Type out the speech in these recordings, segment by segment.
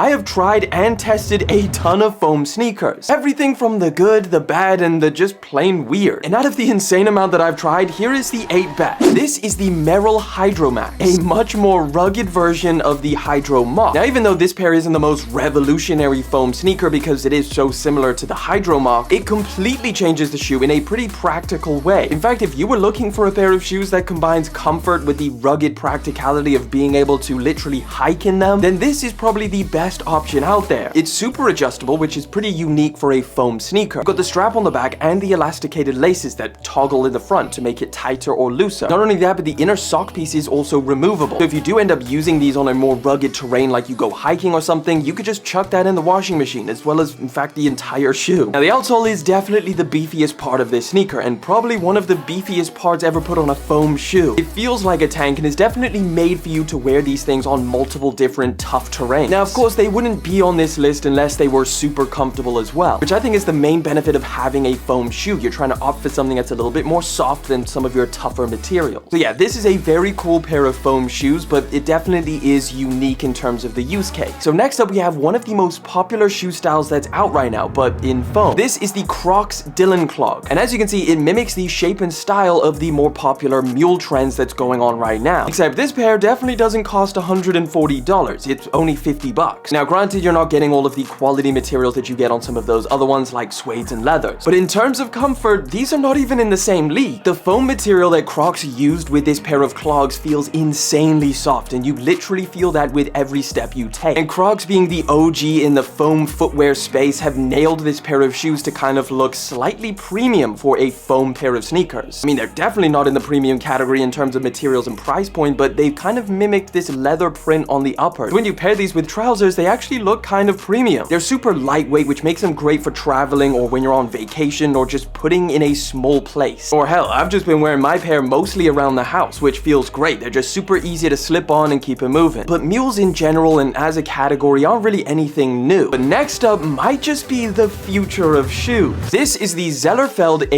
I have tried and tested a ton of foam sneakers. Everything from the good, the bad, and the just plain weird. And out of the insane amount that I've tried, here is the 8 best. This is the Merrell Hydromax, a much more rugged version of the Hydromax. Now, even though this pair isn't the most revolutionary foam sneaker because it is so similar to the Hydromax, it completely changes the shoe in a pretty practical way. In fact, if you were looking for a pair of shoes that combines comfort with the rugged practicality of being able to literally hike in them, then this is probably the best option out there. It's super adjustable, which is pretty unique for a foam sneaker. You've got the strap on the back and the elasticated laces that toggle in the front to make it tighter or looser. Not only that, but the inner sock piece is also removable. So if you do end up using these on a more rugged terrain, like you go hiking or something, you could just chuck that in the washing machine, as well as, in fact, the entire shoe. Now, the outsole is definitely the beefiest part of this sneaker, and probably one of the beefiest parts ever put on a foam shoe. It feels like a tank and is definitely made for you to wear these things on multiple different tough terrains. Now, of course, they wouldn't be on this list unless they were super comfortable as well, which I think is the main benefit of having a foam shoe. You're trying to opt for something that's a little bit more soft than some of your tougher materials. So yeah, this is a very cool pair of foam shoes, but it definitely is unique in terms of the use case. So next up, we have one of the most popular shoe styles that's out right now, but in foam. This is the Crocs Dylan Clog. And as you can see, it mimics the shape and style of the more popular mule trends that's going on right now. Except this pair definitely doesn't cost $140. It's only 50 bucks. Now, granted, you're not getting all of the quality materials that you get on some of those other ones like suedes and leathers. But in terms of comfort, these are not even in the same league. The foam material that Crocs used with this pair of clogs feels insanely soft, and you literally feel that with every step you take. And Crocs, being the OG in the foam footwear space, have nailed this pair of shoes to kind of look slightly premium for a foam pair of sneakers. I mean, they're definitely not in the premium category in terms of materials and price point, but they've kind of mimicked this leather print on the upper. When you pair these with trousers, they actually look kind of premium. They're super lightweight, which makes them great for traveling or when you're on vacation or just putting in a small place. Or hell, I've just been wearing my pair mostly around the house, which feels great. They're just super easy to slip on and keep it moving. But mules in general and as a category aren't really anything new. But next up might just be the future of shoes. This is the Zellerfeld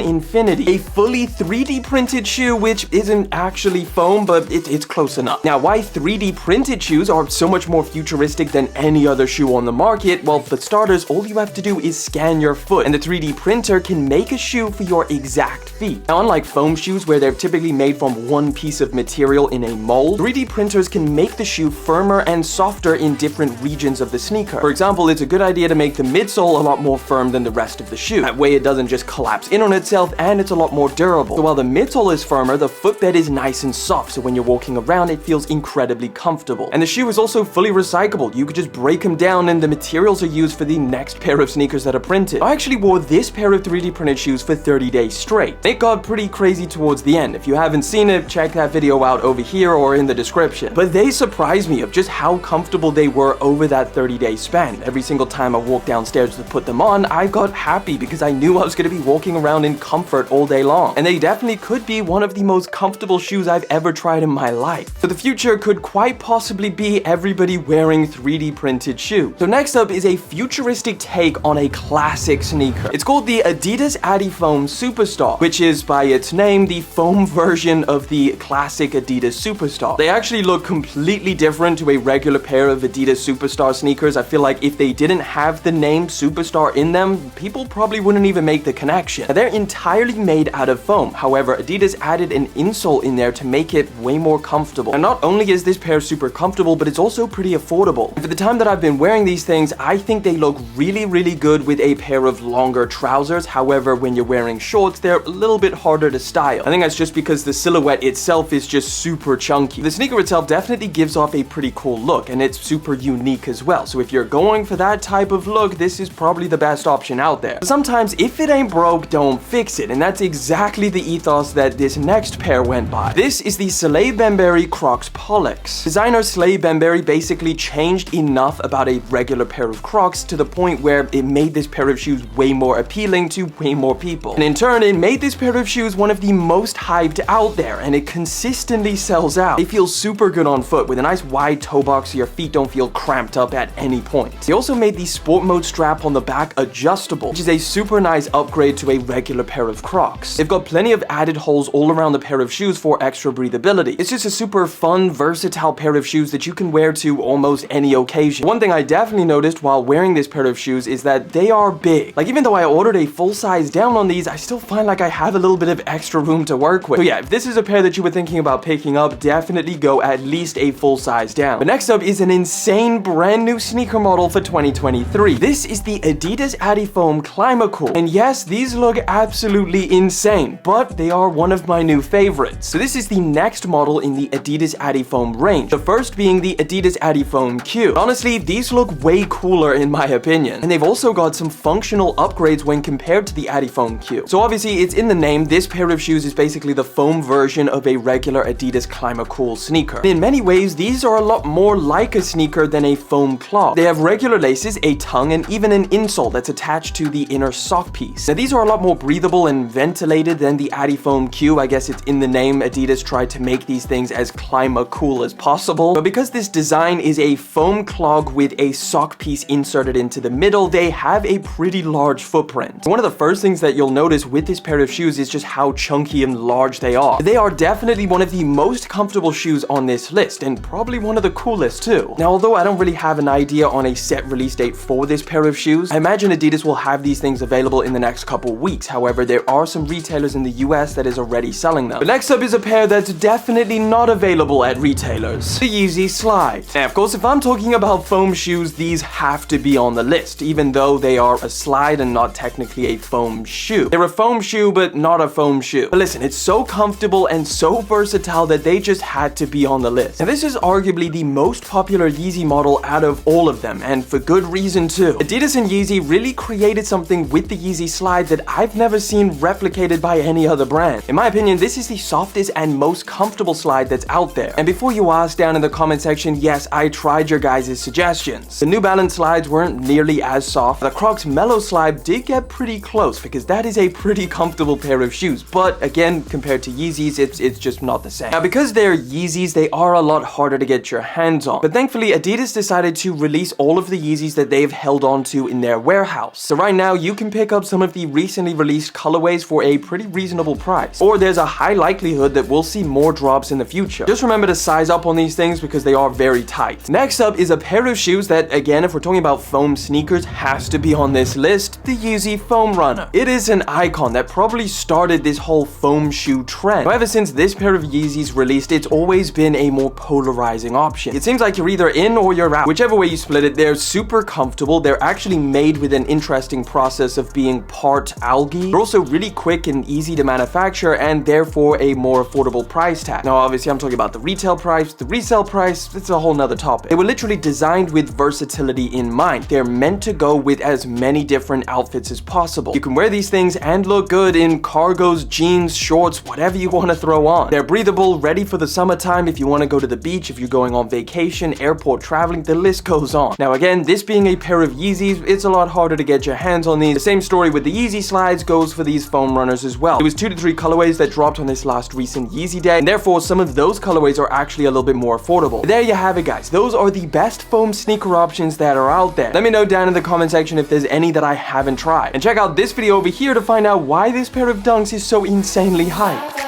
Infinity, a fully 3D printed shoe, which isn't actually foam, but it's close enough. Now, why 3D printed shoes are so much more futuristic than any other shoe on the market? Well, for starters, all you have to do is scan your foot, and the 3D printer can make a shoe for your exact feet. Now, unlike foam shoes, where they're typically made from one piece of material in a mold, 3D printers can make the shoe firmer and softer in different regions of the sneaker. For example, it's a good idea to make the midsole a lot more firm than the rest of the shoe. That way it doesn't just collapse in on itself, and it's a lot more durable. So while the midsole is firmer, the footbed is nice and soft, so when you're walking around, it feels incredibly comfortable. And the shoe is also fully recyclable. You could just break them down, and the materials are used for the next pair of sneakers that are printed. I actually wore this pair of 3D printed shoes for 30 days straight. It got pretty crazy towards the end. If you haven't seen it, check that video out over here or in the description. But they surprised me of just how comfortable they were over that 30-day span. Every single time I walked downstairs to put them on, I got happy because I knew I was going to be walking around in comfort all day long. And they definitely could be one of the most comfortable shoes I've ever tried in my life. So the future could quite possibly be everybody wearing 3D printed shoes. So next up is a futuristic take on a classic sneaker. It's called the Adidas Adifom Superstar, which is by its name the foam version of the classic Adidas Superstar. They actually look completely different to a regular pair of Adidas Superstar sneakers. I feel like if they didn't have the name Superstar in them, people probably wouldn't even make the connection. Now, they're entirely made out of foam. However, Adidas added an insole in there to make it way more comfortable. And not only is this pair super comfortable, but it's also pretty affordable. And for the time that I've been wearing these things, I think they look really, really good with a pair of longer trousers. However, when you're wearing shorts, they're a little bit harder to style. I think that's just because the silhouette itself is just super chunky. The sneaker itself definitely gives off a pretty cool look, and it's super unique as well. So if you're going for that type of look, this is probably the best option out there. Sometimes, if it ain't broke, don't fix it. And that's exactly the ethos that this next pair went by. This is the Slade Bembury Crocs Pollux. Designer Slade Bembury basically changed enough about a regular pair of Crocs to the point where it made this pair of shoes way more appealing to way more people. And in turn, it made this pair of shoes one of the most hyped out there, and it consistently sells out. They feel super good on foot with a nice wide toe box so your feet don't feel cramped up at any point. They also made the sport mode strap on the back adjustable, which is a super nice upgrade to a regular pair of Crocs. They've got plenty of added holes all around the pair of shoes for extra breathability. It's just a super fun, versatile pair of shoes that you can wear to almost any occasion. One thing I definitely noticed while wearing this pair of shoes is that they are big. Like, even though I ordered a full size down on these, I still find like I have a little bit of extra room to work with. So yeah, if this is a pair that you were thinking about picking up, definitely go at least a full size down. But next up is an insane brand new sneaker model for 2023. This is the Adidas Adifom Climacool. And yes, these look absolutely insane, but they are one of my new favorites. So this is the next model in the Adidas Adifom range. The first being the Adidas Adifom Q. Honestly, these look way cooler in my opinion. And they've also got some functional upgrades when compared to the Adifoam Q. So obviously it's in the name, this pair of shoes is basically the foam version of a regular Adidas Climacool sneaker. In many ways, these are a lot more like a sneaker than a foam clog. They have regular laces, a tongue, and even an insole that's attached to the inner sock piece. Now these are a lot more breathable and ventilated than the Adifoam Q. I guess it's in the name. Adidas tried to make these things as Climacool as possible. But because this design is a foam clog with a sock piece inserted into the middle, they have a pretty large footprint. One of the first things that you'll notice with this pair of shoes is just how chunky and large they are. They are definitely one of the most comfortable shoes on this list, and probably one of the coolest too. Now, although I don't really have an idea on a set release date for this pair of shoes, I imagine Adidas will have these things available in the next couple weeks. However, there are some retailers in the US that is already selling them. But next up is a pair that's definitely not available at retailers. The Yeezy Slide. Now, of course, if I'm talking about foam shoes, these have to be on the list, even though they are a slide and not technically a foam shoe. They're a foam shoe, but not a foam shoe. But listen, it's so comfortable and so versatile that they just had to be on the list. And this is arguably the most popular Yeezy model out of all of them, and for good reason too. Adidas and Yeezy really created something with the Yeezy Slide that I've never seen replicated by any other brand. In my opinion, this is the softest and most comfortable slide that's out there. And before you ask down in the comment section, yes, I tried your guys' suggestions. The New Balance slides weren't nearly as soft. The Crocs Mellow Slide did get pretty close because that is a pretty comfortable pair of shoes. But again, compared to Yeezys, it's just not the same. Now, because they're Yeezys, they are a lot harder to get your hands on. But thankfully, Adidas decided to release all of the Yeezys that they've held on to in their warehouse. So right now, you can pick up some of the recently released colorways for a pretty reasonable price. Or there's a high likelihood that we'll see more drops in the future. Just remember to size up on these things because they are very tight. Next up is a pair of shoes that, again, if we're talking about foam sneakers, has to be on this list, the Yeezy Foam Runner. It is an icon that probably started this whole foam shoe trend. Ever since this pair of Yeezys released, it's always been a more polarizing option. It seems like you're either in or you're out. Whichever way you split it, they're super comfortable. They're actually made with an interesting process of being part algae. They're also really quick and easy to manufacture, and therefore a more affordable price tag. Now, obviously, I'm talking about the retail price. The resale price, it's a whole nother topic. They were literally designed with versatility in mind. They're meant to go with as many different outfits as possible. You can wear these things and look good in cargos, jeans, shorts, whatever you want to throw on. They're breathable, ready for the summertime if you want to go to the beach, if you're going on vacation, airport traveling, the list goes on. Now again, this being a pair of Yeezys, it's a lot harder to get your hands on these. The same story with the Yeezy Slides goes for these foam runners as well. It was 2 to 3 colorways that dropped on this last recent Yeezy day, and therefore some of those colorways are actually a little bit more affordable. But there you have it, guys. Those are the best foam sneaker options that are out there. Let me know down in the comment section if there's any that I haven't tried. And check out this video over here to find out why this pair of Dunks is so insanely hyped.